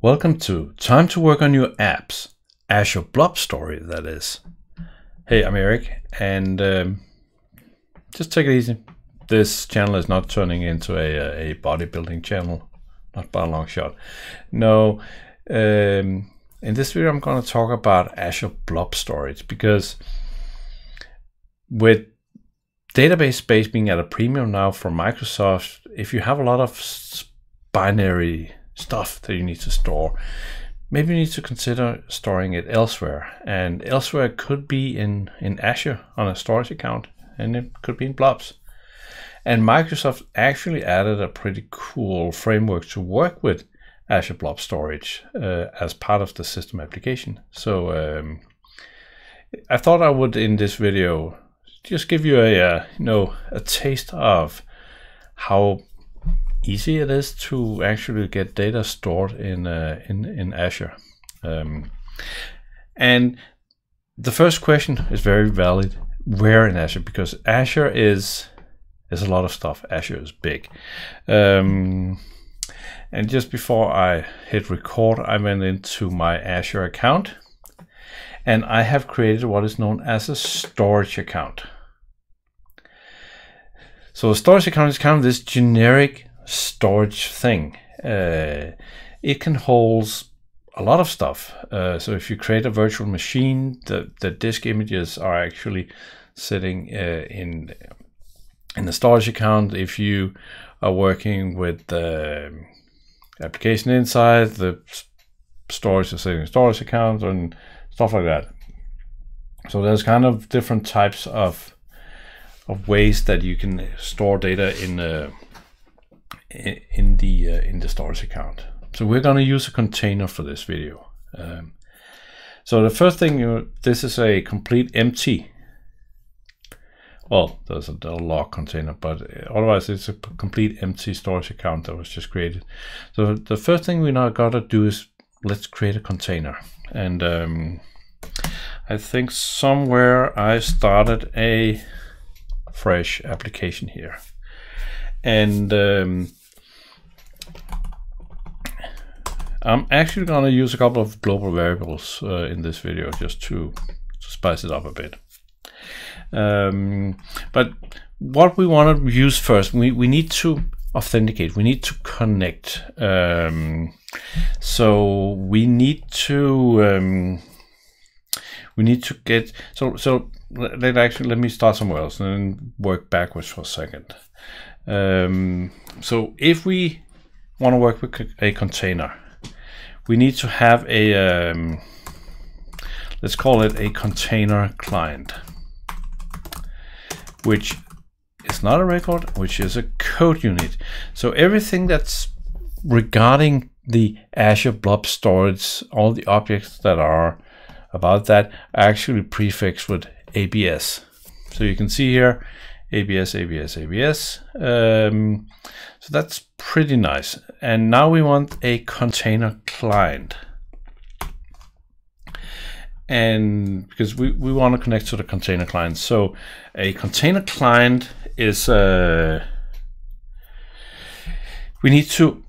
Welcome to Time to Work on Your Apps, Azure Blob Storage, that is. Hey, I'm Eric, and just take it easy. This channel is not turning into a bodybuilding channel, not by a long shot. No, in this video I'm going to talk about Azure Blob Storage, because with database space being at a premium now from Microsoft, if you have a lot of binary stuff that you need to store, maybe you need to consider storing it elsewhere. And elsewhere could be in Azure on a storage account, and it could be in blobs. And Microsoft actually added a pretty cool framework to work with Azure Blob Storage as part of the system application. So I thought I would, in this video, just give you a taste of how easy it is to actually get data stored in Azure. And the first question is very valid: where in Azure? Because Azure is a lot of stuff. Azure is big. And just before I hit record, I went into my Azure account, and I have created what is known as a storage account. So a storage account is kind of this generic storage thing. It can hold a lot of stuff. So if you create a virtual machine, the disk images are actually sitting in the storage account. If you are working with the application inside, the storage is sitting in storage account and stuff like that. So there's kind of different types of ways that you can store data in the storage account. So we're going to use a container for this video. So the first thing, this is a complete empty. Well, there's a log container, but otherwise it's a complete empty storage account that was just created. So the first thing we now got to do is let's create a container. And I think somewhere I started a fresh application here. And I'm actually going to use a couple of global variables in this video just to spice it up a bit. But what we want to use first, we need to authenticate, we need to connect. So we need to get, so let me start somewhere else and then work backwards for a second. So if we want to work with a container, we need to have a let's call it a container client, which is not a record, which is a code unit. So everything that's regarding the Azure Blob Storage, all the objects that are about that, are actually prefixed with ABS. So you can see here ABS, ABS, ABS. So that's pretty nice. And now we want a container client. And because we want to connect to the container client. So a container client is, we need to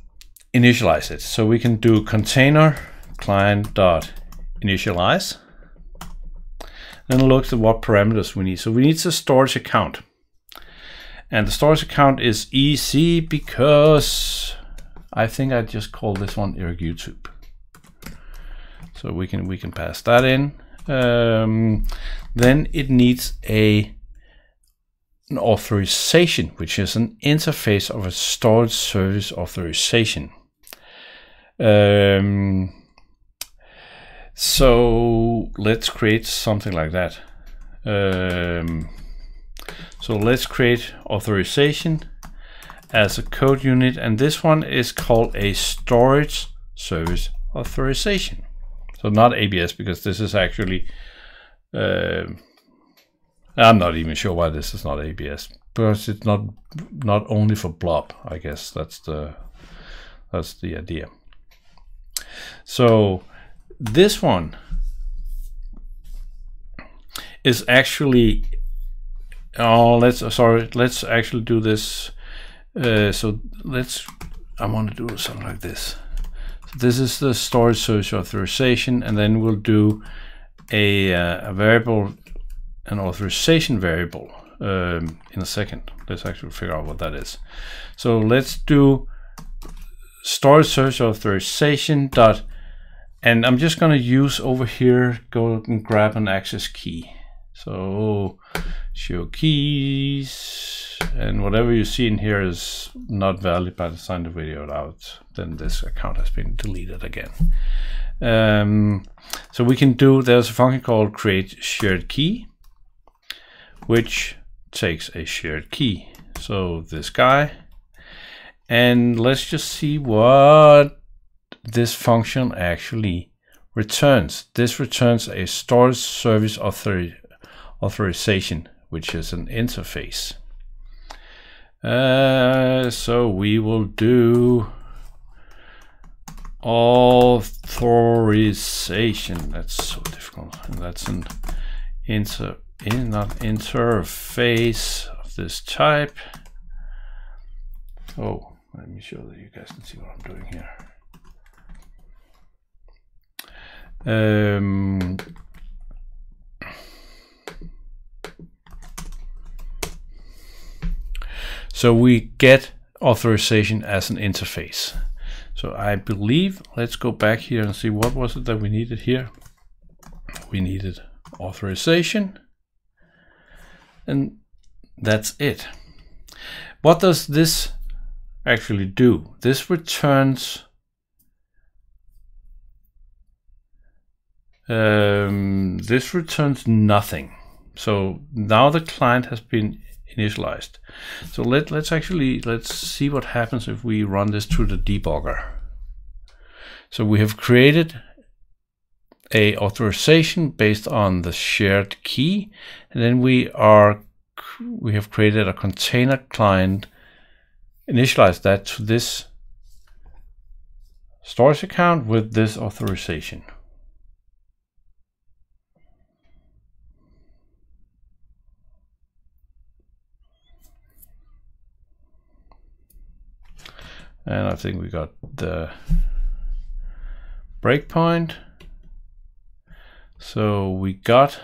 initialize it. So we can do container client.initialize. Then look at what parameters we need. So we need a storage account. And the storage account is easy because I think I just call this one Eric YouTube. So we can pass that in. Then it needs an authorization, which is an interface of a storage service authorization. So let's create something like that. So let's create authorization as a code unit, and this one is called a storage service authorization. So not ABS, because this is actually, I'm not even sure why this is not ABS, because it's not only for blob. I guess that's the idea. So this one is actually, let's actually do this. I want to do something like this. this is the storage service authorization, and then we'll do a variable, an authorization variable in a second. Let's actually figure out what that is. So let's do storage service authorization dot, and I'm just going to use over here, go and grab an access key. So show keys, and whatever you see in here is not valid by the time the video out, then this account has been deleted again. So we can do, there's a function called create shared key, which takes a shared key. So this guy, and let's just see what this function actually returns. This returns a storage service authorization, which is an interface. So we will do authorization. That's so difficult, and that's an interface of this type. Oh, let me show that you guys can see what I'm doing here. So we get authorization as an interface. So I believe, let's go back here and see what was it that we needed here. We needed authorization, and that's it. What does this actually do? This returns nothing. So now the client has been initialized. So let's see what happens if we run this through the debugger. So we have created a authorization based on the shared key, and then we have created a container client, initialize that to this storage account with this authorization. And I think we got the breakpoint. So we got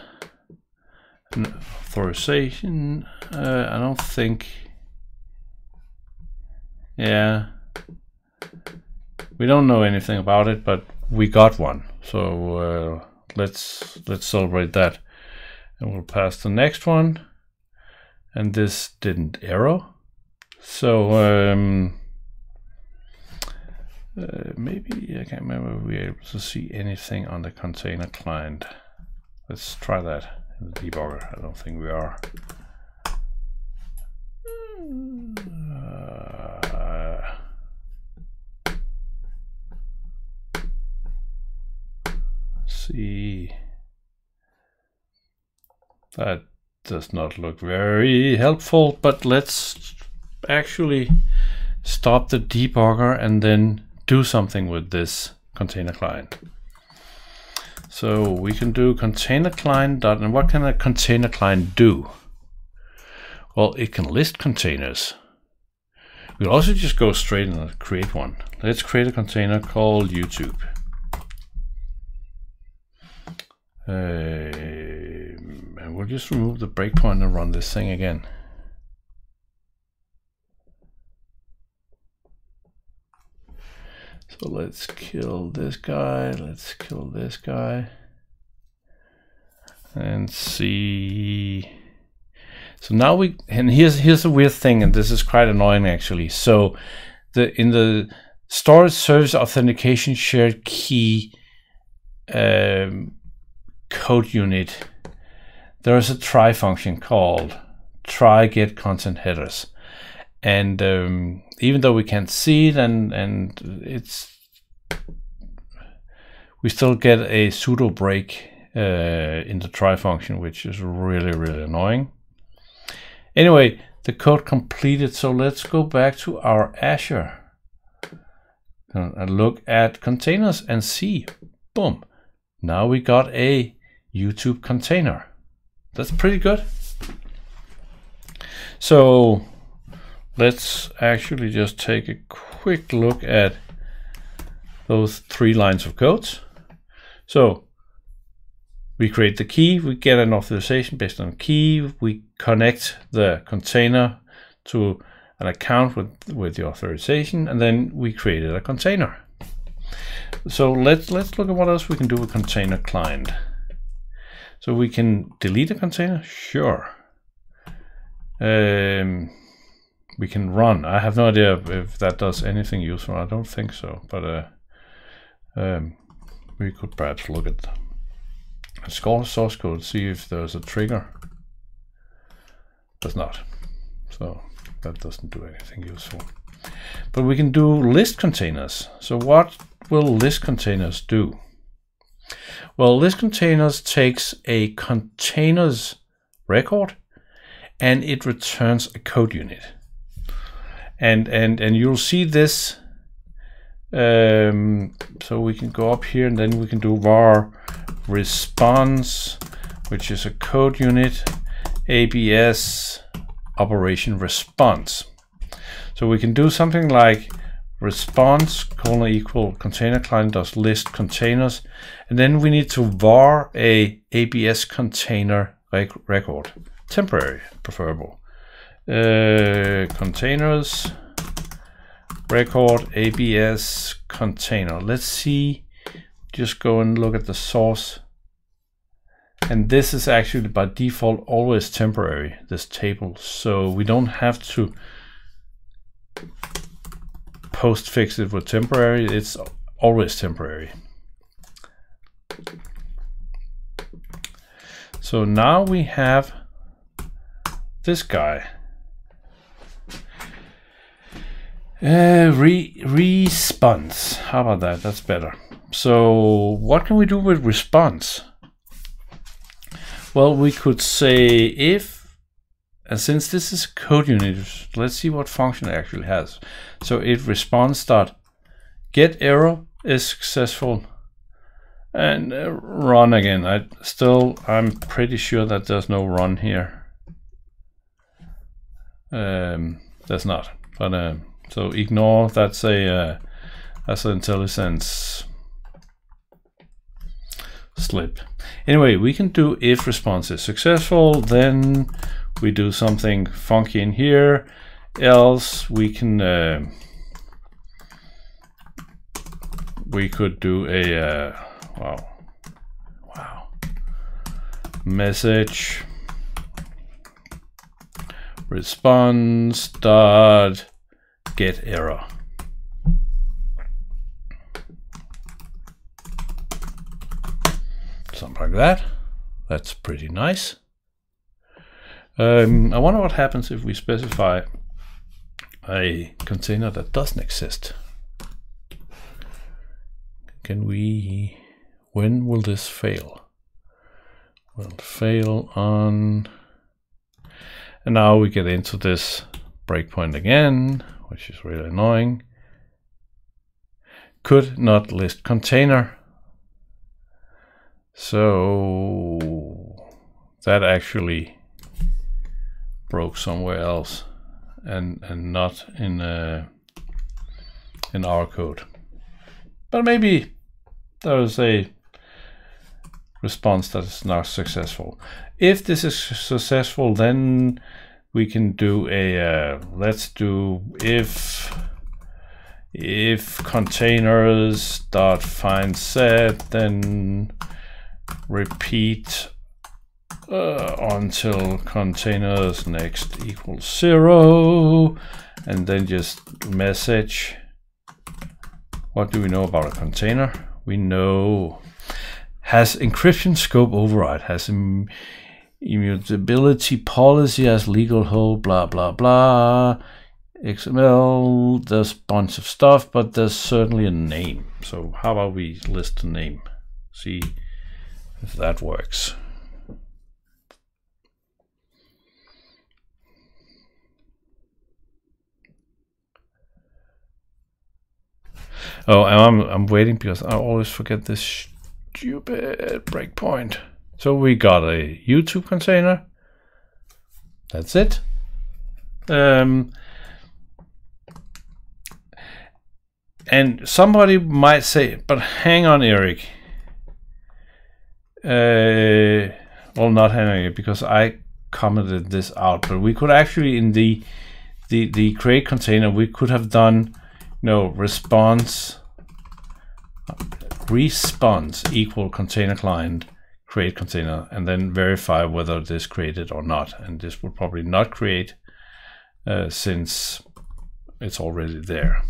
an authorization. I don't think, yeah, we don't know anything about it, but we got one. So let's celebrate that, and we'll pass the next one. And this didn't error. So maybe I can't remember if we were able to see anything on the container client. Let's try that in the debugger. I don't think we are. See, that does not look very helpful, but let's actually stop the debugger and then do something with this container client. So we can do container client dot, and what can a container client do? Well, it can list containers. We'll also just go straight and create one. Let's create a container called YouTube. And we'll just remove the breakpoint and run this thing again. So let's kill this guy, let's kill this guy, and see. So now and here's a weird thing, and this is quite annoying actually. So in the storage service authentication shared key code unit, there is a try function called try get content headers. And even though we can't see it, and we still get a pseudo break in the try function, which is really, really annoying. Anyway, the code completed. So let's go back to our Azure and look at containers and see, boom, now we got a YouTube container. That's pretty good. So let's actually just take a quick look at those 3 lines of code. So we create the key, we get an authorization based on key, we connect the container to an account with the authorization, and then we created a container. So let's look at what else we can do with container client. So we can delete a container, sure. We can run. I have no idea if that does anything useful. I don't think so, but we could perhaps look at the source code, see if there's a trigger. Does not. So that doesn't do anything useful. But we can do list containers. So what will list containers do? Well, list containers takes a containers record and it returns a code unit. And you'll see this. So we can go up here and then we can do var response, which is a code unit, ABS operation response. So we can do something like response equal container client does list containers, and then we need to var a ABS container record, temporary preferable, containers record ABS container. Let's see, just go and look at the source, and this is actually by default always temporary, this table, so we don't have to postfix it with temporary, it's always temporary. So now we have this guy. Response. How about that? That's better. So what can we do with response? Well, we could say if, and since this is a code unit, let's see what function it actually has. So if response dot get error is successful, and run again. I'm pretty sure that there's no run here. There's not, but so ignore. That's an IntelliSense slip. Anyway, we can do if response is successful, then we do something funky in here. Else we can we could do a wow message response dot get error. Something like that. That's pretty nice. I wonder what happens if we specify a container that doesn't exist. Can we, when will this fail? Will fail on, and now we get into this breakpoint again, which is really annoying. Could not list container. So that actually broke somewhere else and not in our code. But maybe there is a response that is not successful. If this is successful, then we can do a let's do if containers dot find set, then repeat until containers next equals 0, and then just message. What do we know about a container? We know has encryption scope override, has immutability policy as legal hold, blah blah blah, XML, there's a bunch of stuff, but there's certainly a name. So how about we list the name, see if that works. Oh, I'm waiting because I always forget this stupid breakpoint. So we got a YouTube container. That's it. And And somebody might say, but hang on, Eric. Well, not hang on, because I commented this out, but we could actually, in the create container, we could have done, response equal container client create container, and then verify whether this created or not. And this will probably not create since it's already there.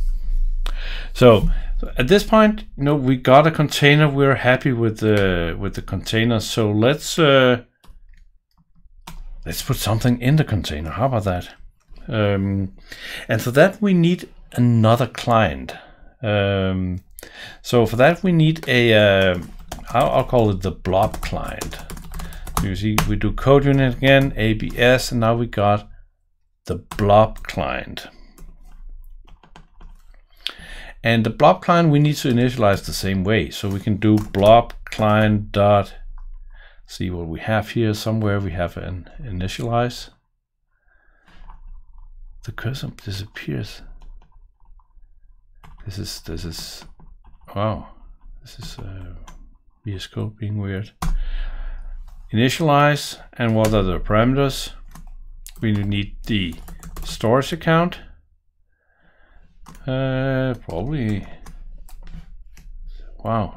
So at this point, we got a container. We're happy with the container. So let's put something in the container. How about that? And for that we need another client. So for that we need a I'll call it the Blob Client. You see, we do code unit again, ABS, and now we got the Blob Client. And the Blob Client we need to initialize the same way. So we can do Blob Client dot, see what we have here. Somewhere we have an initialize. The cursor disappears. This is wow. This is VS Code being weird. Initialize, and what are the parameters? We need the storage account. Probably. Wow.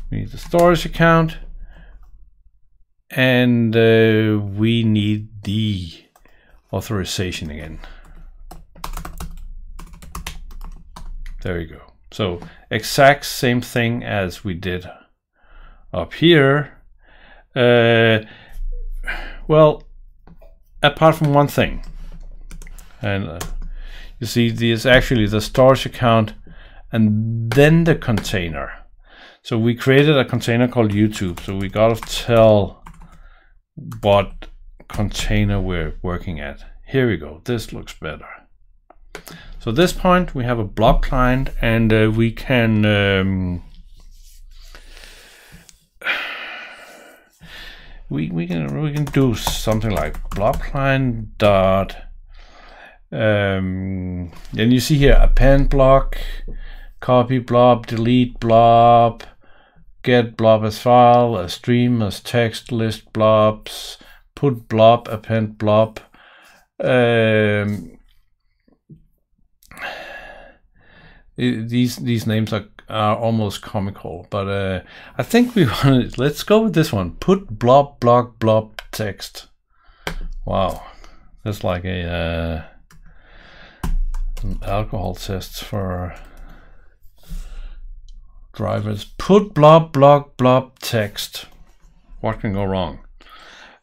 We need the storage account, and we need the authorization again. There you go. So exact same thing as we did up here. Well, apart from one thing. And you see, there's actually the storage account and then the container. So we created a container called YouTube. So we got to tell what container we're working at. Here we go. This looks better. So at this point we have a Blob Client, and we can we can do something like Blob Client dot. And you see here append block, copy blob, delete blob, get blob as file, a stream as text, list blobs, put blob, append blob. These names are almost comical, but I think we want to, let's go with this one. Put blob blob text. Wow, that's like a an alcohol test for drivers. Put blob blob text. What can go wrong?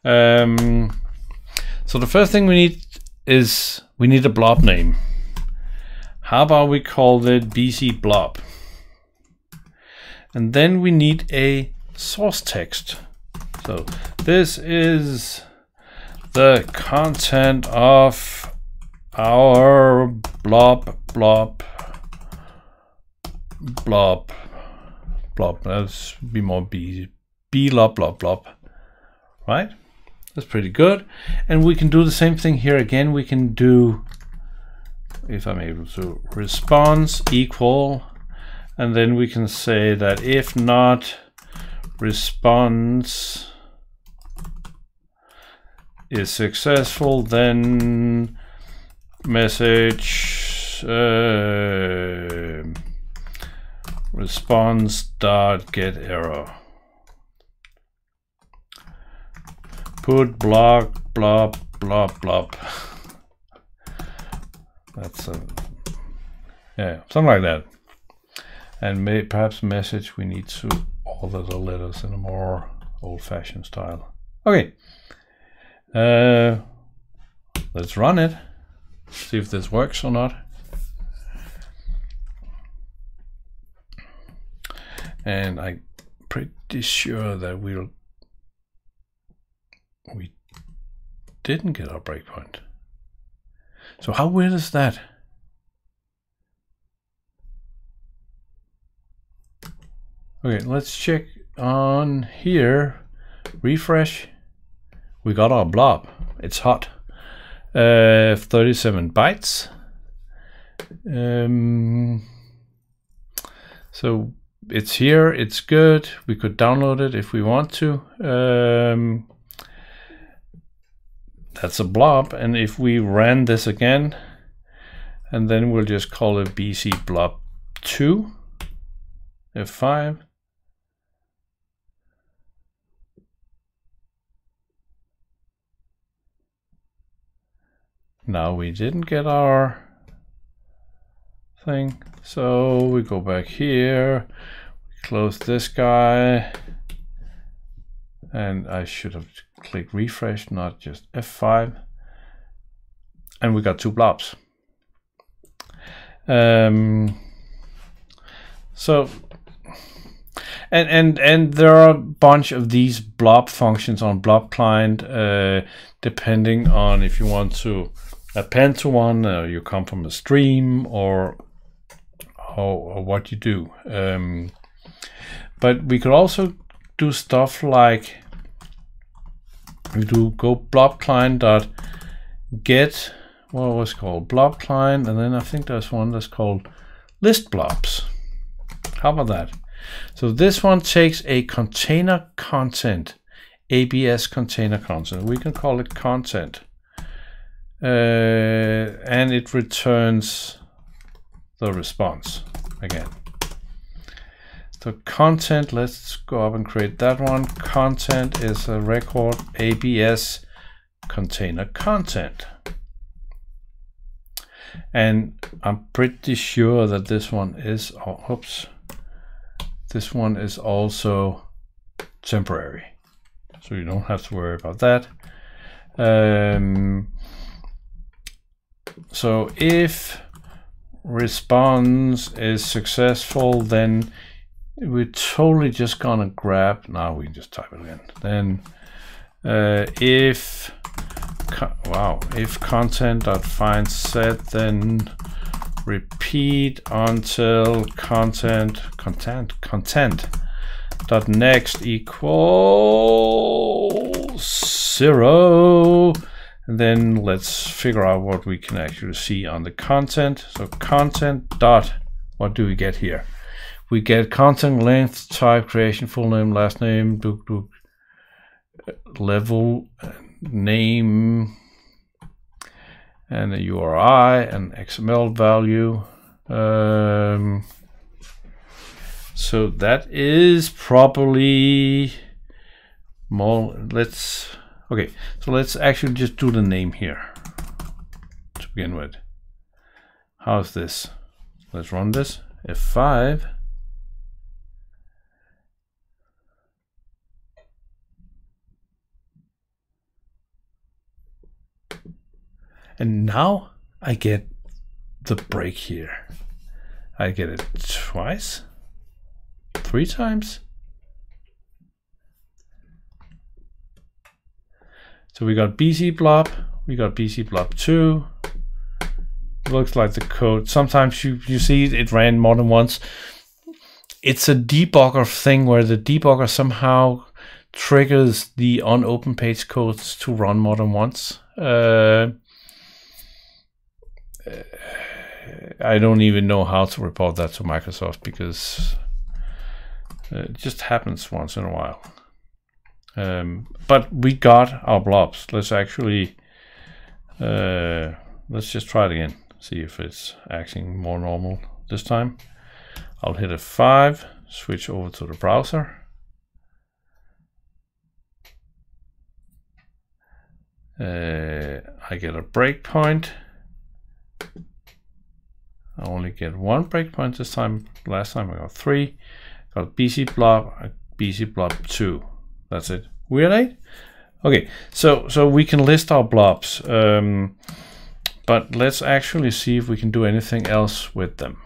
So the first thing we need is we need a blob name. How about we call it BC blob? And then we need a source text. So this is the content of our blob. Let's be more blob. Right? That's pretty good. And we can do the same thing here again. We can do, if I'm able to, response equal, and then we can say that if not response is successful, then message response dot get error. Put blob. That's yeah, something like that. And perhaps message, we need to order the letters in a more old-fashioned style. Okay, let's run it. See if this works or not. And I'm pretty sure that we didn't get our breakpoint. So how weird is that? Okay, let's check on here. Refresh. We got our blob. It's hot. 37 bytes. So it's here, it's good. We could download it if we want to. That's a blob, and if we ran this again, and then we'll just call it BC Blob 2, F5. Now we didn't get our thing, so we go back here, we close this guy, and I should have clicked refresh, not just F5, and we got 2 blobs. So and there are a bunch of these blob functions on Blob Client, depending on if you want to append to one, you come from a stream, or what you do. But we could also do stuff like we do go Blob Client dot get, what was called Blob Client, and then I think there's one that's called list blobs. How about that? So this one takes a container content, ABS container content. We can call it content, and it returns the response again. So content, let's go up and create that one. Content is a record ABS container content. And I'm pretty sure that this one is, oh, oops, this one is also temporary. So you don't have to worry about that. So if response is successful, then we're totally just gonna grab, now we can just type it again. Then if content.find set, then repeat until content.next equals 0. And then let's figure out what we can actually see on the content. So content dot, what do we get here? We get content length, type, creation, full name, last name, level, name, and a URI, and XML value. So that is probably more. Okay, so let's actually just do the name here to begin with. How's this? Let's run this. F5. And now I get the break here. I get it twice, 3 times. So we got BC Blob, we got BC Blob 2. Looks like the code. Sometimes you see it ran more than once. It's a debugger thing where the debugger somehow triggers the unopened page codes to run more than once. I don't even know how to report that to Microsoft, because it just happens once in a while. But we got our blobs. Let's actually let's just try it again, see if it's acting more normal this time. I'll hit F5, switch over to the browser. I get a breakpoint. I only get 1 breakpoint this time. Last time I got 3. Got BC Blob, BC Blob 2. That's it. Weird 8? Okay, so we can list our blobs, but let's actually see if we can do anything else with them.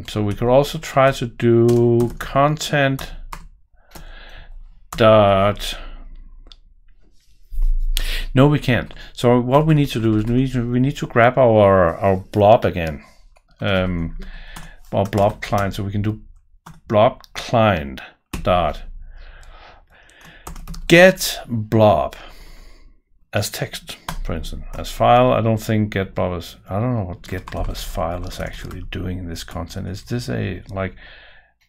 So we could also try to do content dot. No, we can't. So what we need to do is we need to grab our blob again, our blob client. So we can do blob client dot get blob as text. for instance, as file. I don't think get blob as, I don't know what get blob as file is actually doing in this content. Is this a like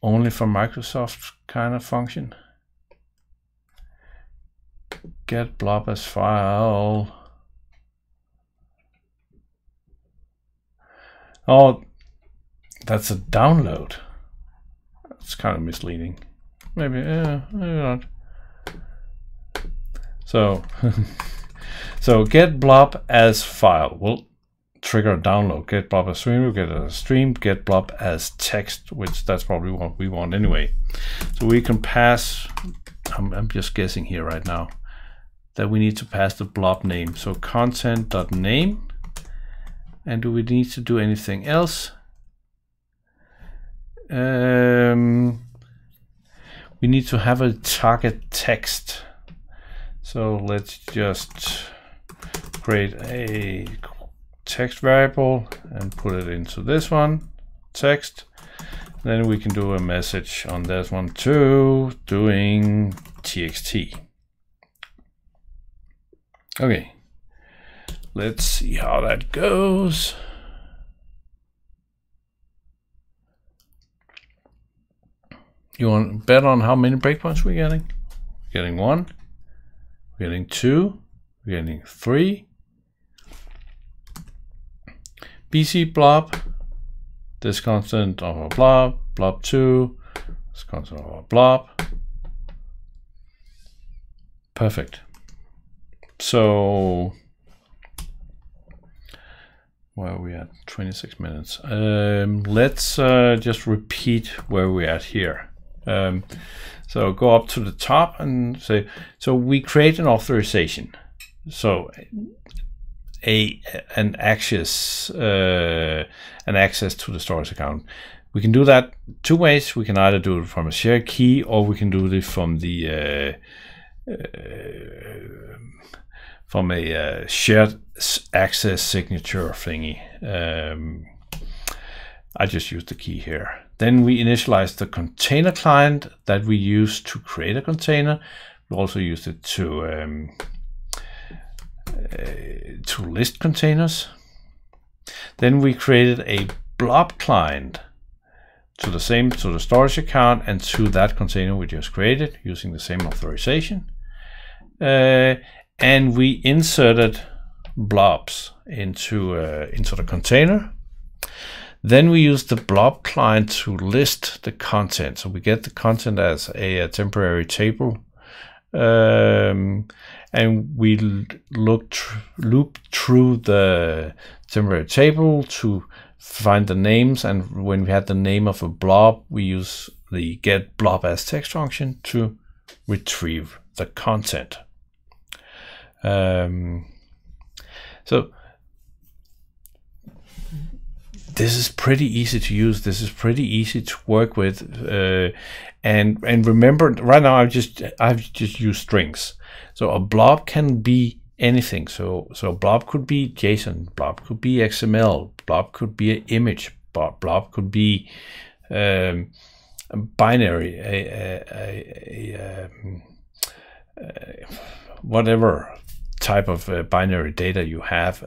only for Microsoft kind of function? Get blob as file. Oh, that's a download. It's kind of misleading. Maybe, maybe not. So, so get blob as file will trigger a download. Get blob as stream, get a stream. Get blob as text, which that's probably what we want anyway. So we can pass. I'm just guessing here right now that we need to pass the blob name. So content.name. And do we need to do anything else? We need to have a target text. So let's just create a text variable and put it into this one, text. Then we can do a message on this one too, doing txt. Okay, let's see how that goes. You want to bet on how many breakpoints we're getting? We're getting 1, we're getting 2, we're getting 3. BC blob, this constant of a blob, blob 2, this constant of a blob. Perfect. So, where are we at? 26 minutes. Let's just repeat where we're at here. So go up to the top and say, so we create an authorization. So an access to the storage account. We can do that 2 ways. We can either do it from a shared key, or we can do it from the shared access signature thingy. I just use the key here. Then we initialize the container client that we use to create a container. We also use it to list containers. Then we created a blob client to the storage account and to that container we just created using the same authorization. And we inserted blobs into the container. Then we use the blob client to list the content. So we get the content as a temporary table, and we loop through the temporary table to find the names. And when we had the name of a blob, we use the get blob as text function to retrieve the content. So this is pretty easy to use. This is pretty easy to work with, and remember, right now I've just used strings. So a blob can be anything. So blob could be JSON, blob could be XML, blob could be an image, blob could be a binary, whatever type of binary data you have.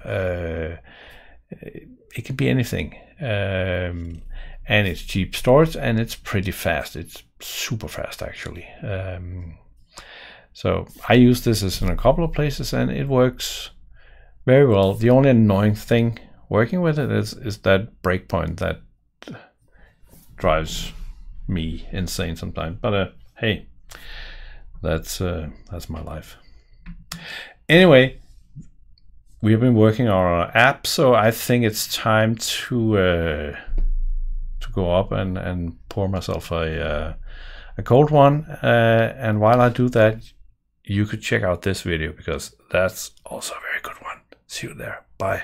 It can be anything, and it's cheap storage and it's pretty fast. It's super fast actually. So I use this in a couple of places and it works very well. The only annoying thing working with it is that breakpoint that drives me insane sometimes. But hey, that's my life. Anyway, we have been working on our app, so I think it's time to go up and pour myself a cold one. And while I do that, you could check out this video because that's also a very good one. See you there. Bye.